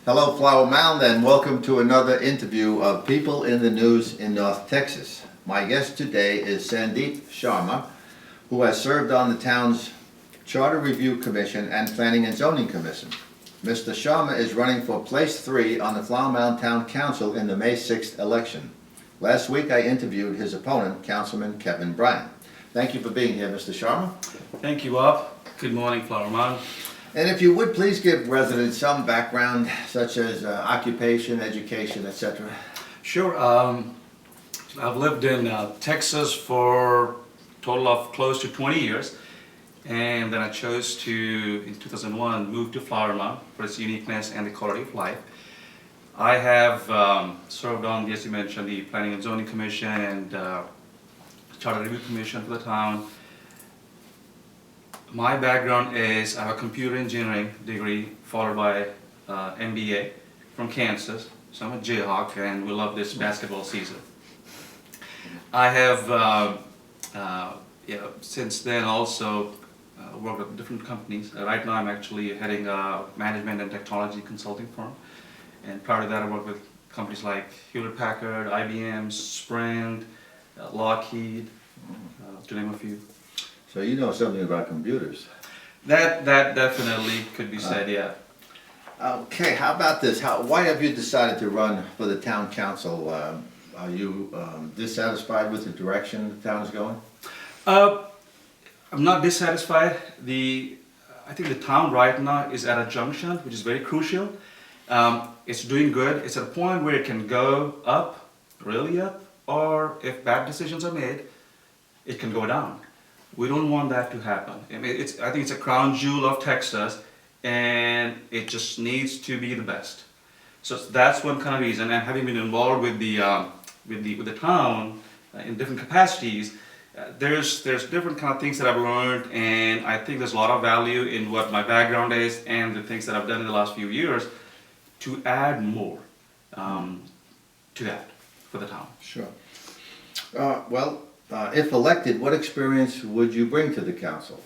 Hello, Flower Mound, and welcome to another interview of People in the News in North Texas. My guest today is Sandeep Sharma, who has served on the town's Charter Review Commission and Planning and Zoning Commission. Mr. Sharma is running for place 3 on the Flower Mound Town Council in the May 6th election. Last week I interviewed his opponent, Councilman Kevin Bryan. Thank you for being here, Mr. Sharma. Thank you, Bob. Good morning, Flower Mound. And if you would please give residents some background, such as occupation, education, etc. Sure. I've lived in Texas for a total of close to 20 years, and then I chose to, in 2001, move to Flower Mound for its uniqueness and the quality of life. I have served on, as you mentioned, the Planning and Zoning Commission and Charter Review Commission for the town. My background is I have a computer engineering degree followed by MBA from Kansas. So I'm a Jayhawk and we love this basketball season. I have since then also worked at different companies. Right now I'm actually heading a management and technology consulting firm. And prior to that I worked with companies like Hewlett-Packard, IBM, Sprint, Lockheed, to name a few. So you know something about computers. That definitely could be said, yeah. Okay, how about this? Why have you decided to run for the town council? Are you dissatisfied with the direction the town is going? I'm not dissatisfied. I think the town right now is at a junction, which is very crucial. It's doing good. It's at a point where it can go up, really up, or if bad decisions are made, it can go down. We don't want that to happen. I mean, I think it's a crown jewel of Texas, and it just needs to be the best. So that's one kind of reason. And having been involved with the town in different capacities, there's different kind of things that I've learned, and I think there's a lot of value in what my background is and the things that I've done in the last few years to add more to that for the town. Sure. If elected, what experience would you bring to the council?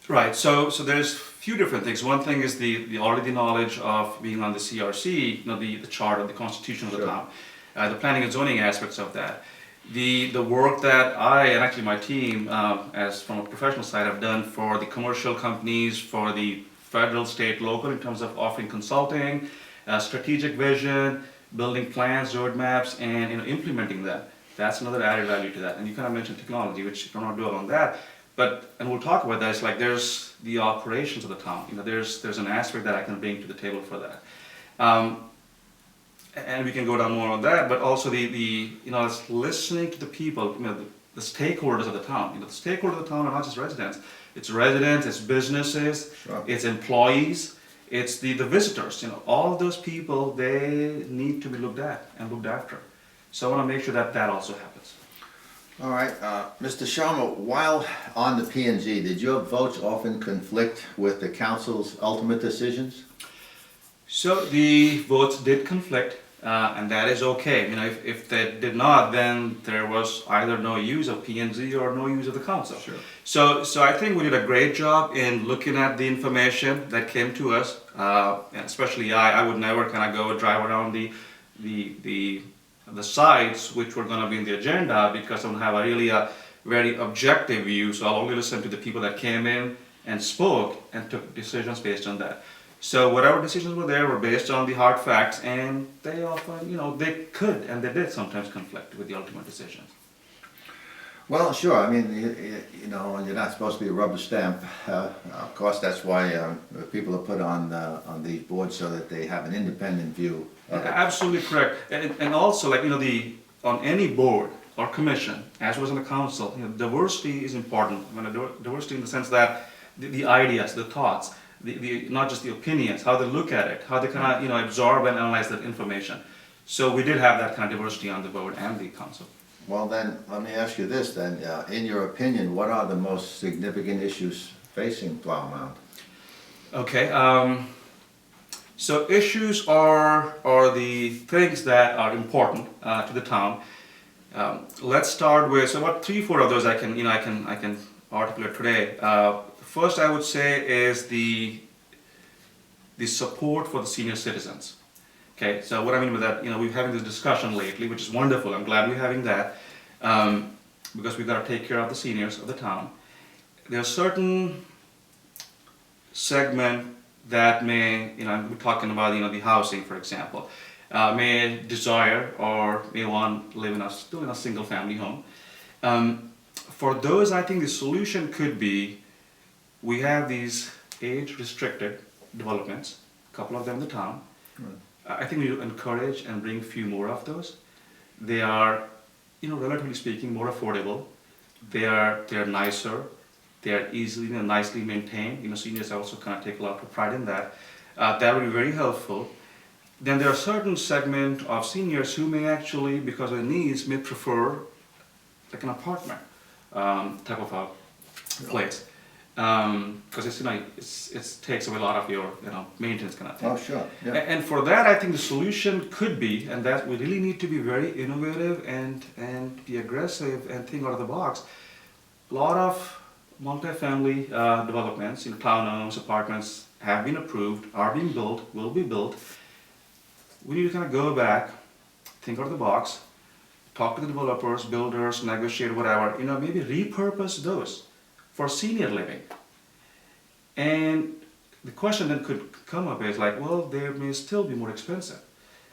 Right, so there's a few different things. One thing is the already knowledge of being on the CRC, the charter, the constitution of the town, the planning and zoning aspects of that. The work that I and actually my team, as from a professional side, have done for the commercial companies, for the federal, state, local, in terms of offering consulting, strategic vision, building plans, roadmaps, and implementing that. That's another added value to that. And you kind of mentioned technology, which I don't want to dwell on that. And we'll talk about that. It's like there's the operations of the town. There's an aspect that I can bring to the table for that. And we can go down more on that. But also it's listening to the people, the stakeholders of the town. The stakeholders of the town are not just residents. It's residents, it's businesses, it's employees, it's the visitors. All of those people, they need to be looked at and looked after. So I want to make sure that also happens. All right, Mr. Sharma, while on the P&Z, did your votes often conflict with the council's ultimate decisions? So the votes did conflict, and that is okay. If they did not, then there was either no use of P&Z or no use of the council. Sure. So I think we did a great job in looking at the information that came to us, and especially I would never kind of go drive around the sites which were going to be in the agenda because I don't have a very objective view, so I'll only listen to the people that came in and spoke and took decisions based on that. So whatever decisions were there were based on the hard facts, and they often, they could and they did sometimes conflict with the ultimate decisions. Well, sure. I mean, you're not supposed to be a rubber stamp. Of course, that's why people are put on these boards so that they have an independent view. Absolutely correct. And also, on any board or commission, as was in the council, diversity is important. Diversity in the sense that the ideas, the thoughts, not just the opinions, how they look at it, how they kind of absorb and analyze that information. So we did have that kind of diversity on the board and the council. Well then, let me ask you this then. In your opinion, what are the most significant issues facing Flower Mound? Okay, so issues are the things that are important to the town. Let's start with, so about 3-4 of those I can articulate today. First I would say is the the support for the senior citizens. Okay, so what I mean by that, we're having this discussion lately, which is wonderful. I'm glad we're having that, because we've got to take care of the seniors of the town. There are certain segment that may, we're talking about, the housing, for example, may desire or may want to live still in a single family home. For those, I think the solution could be, we have these age-restricted developments, a couple of them in the town. Right. I think we need to encourage and bring a few more of those. They are, relatively speaking, more affordable. They're nicer. They are easily and nicely maintained. Seniors also kind of take a lot of pride in that. That would be very helpful. Then there are certain segment of seniors who may actually, because of their needs, may prefer like an apartment type of a place. Because it takes away a lot of your maintenance kind of thing. Oh, sure, yeah. And for that, I think the solution could be, and that we really need to be very innovative and be aggressive and think out of the box. A lot of multifamily developments, townhomes, apartments have been approved, are being built, will be built. We need to kind of go back, think out of the box, talk to the developers, builders, negotiate, whatever, maybe repurpose those for senior living. And the question that could come up is like, well, they may still be more expensive.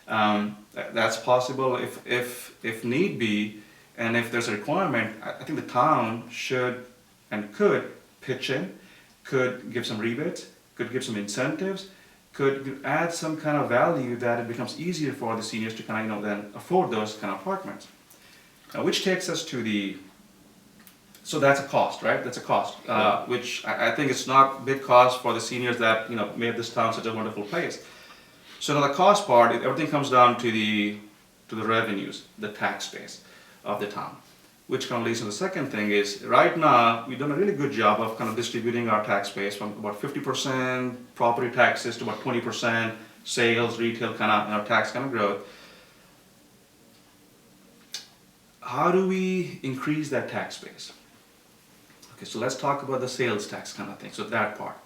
That's possible if need be, and if there's a requirement, I think the town should and could pitch in, could give some rebates, could give some incentives, could add some kind of value that it becomes easier for the seniors to kind of then afford those kind of apartments. Which takes us to so that's a cost, right? That's a cost, which I think it's not big cost for the seniors that made this town such a wonderful place. So now the cost part, everything comes down to the revenues, the tax base of the town. Which kind of leads to the second thing is, right now, we've done a really good job of kind of distributing our tax base from about 50% property taxes to about 20% sales, retail kind of, tax kind of growth. How do we increase that tax base? Okay, so let's talk about the sales tax kind of thing, so that part.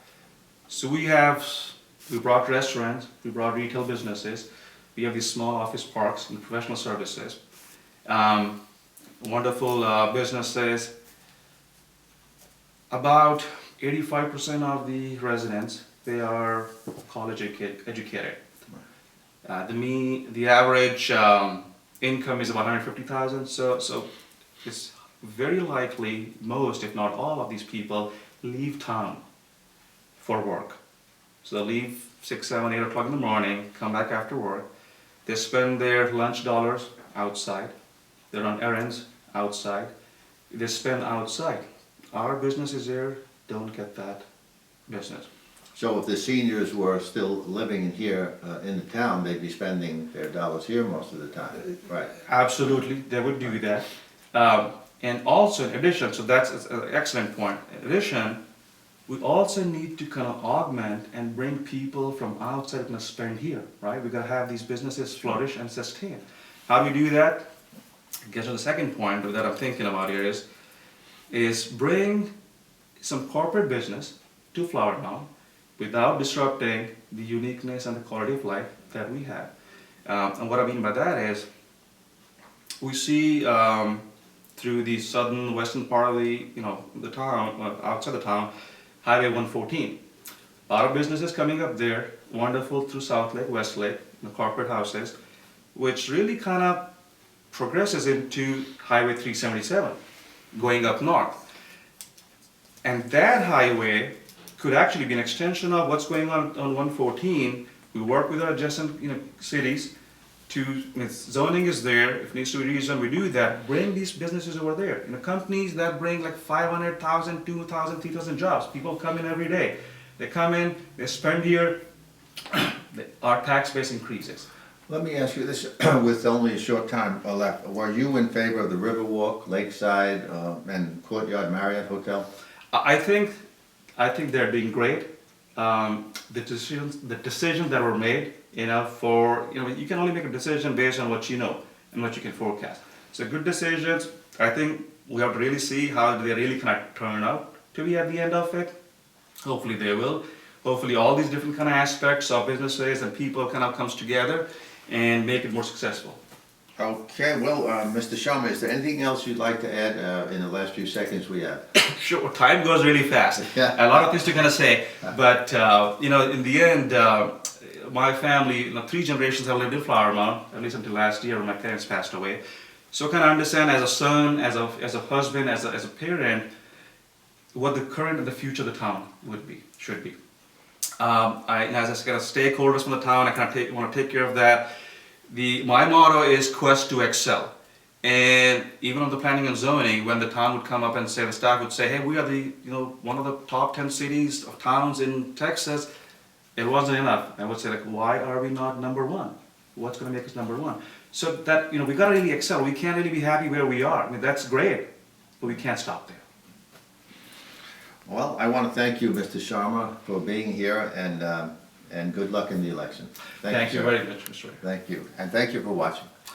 So we brought restaurants, we brought retail businesses, we have these small office parks and professional services. Wonderful businesses. About 85% of the residents, they are college educated. The average income is about 150,000. So it's very likely most, if not all, of these people leave town for work. So they leave 6, 7, 8 o'clock in the morning, come back after work. They spend their lunch dollars outside. They run errands outside. They spend outside. Our businesses here don't get that business. So if the seniors were still living here in the town, they'd be spending their dollars here most of the time, right? Absolutely, they would do that. And also in addition, so that's an excellent point. In addition, we also need to kind of augment and bring people from outside to spend here, right? We've got to have these businesses flourish and sustain. How do we do that? I guess the second point that I'm thinking about here is bring some corporate business to Flower Mound without disrupting the uniqueness and the quality of life that we have. And what I mean by that is, we see through the southern western part of the town, outside the town, Highway 114. A lot of businesses coming up there, wonderful through South Lake, West Lake, the corporate houses, which really kind of progresses into Highway 377, going up north. And that highway could actually be an extension of what's going on 114. We work with our adjacent cities zoning is there, if it needs to be rezoned, we do that. Bring these businesses over there. Companies that bring like 500,000, 2,000, 3,000 jobs. People come in every day. They come in, they spend here, our tax base increases. Let me ask you this, with only a short time left, were you in favor of the Riverwalk, Lakeside, and Courtyard Marriott Hotel? I think they're doing great. The decisions that were made, you can only make a decision based on what you know and what you can forecast. So good decisions. I think we have to really see how they really kind of turn out to be at the end of it. Hopefully they will. hopefully all these different kind of aspects of businesses and people kind of comes together and make it more successful. Okay, well, Mr. Sharma, is there anything else you'd like to add in the last few seconds we have? Sure, time goes really fast. Yeah. A lot of things to kind of say, but you know, in the end, my family, you know, 3 generations have lived in Flower Mound, at least until last year when my parents passed away. So kind of understand as a son, as a husband, as a parent, what the current and the future of the town would be, should be. As a kind of stakeholders from the town, I kind of want to take care of that. My motto is quest to excel. And even on the planning and zoning, when the town would come up and say, the staff would say, hey, we are one of the top 10 cities of towns in Texas, it wasn't enough. I would say, like, why are we not number 1? What's going to make us number 1? So that, we got to really excel. We can't really be happy where we are. I mean, that's great, but we can't stop there. Well, I want to thank you, Mr. Sharma, for being here, and good luck in the election. Thank you sir. very much, Mr. Ray. Thank you, and thank you for watching.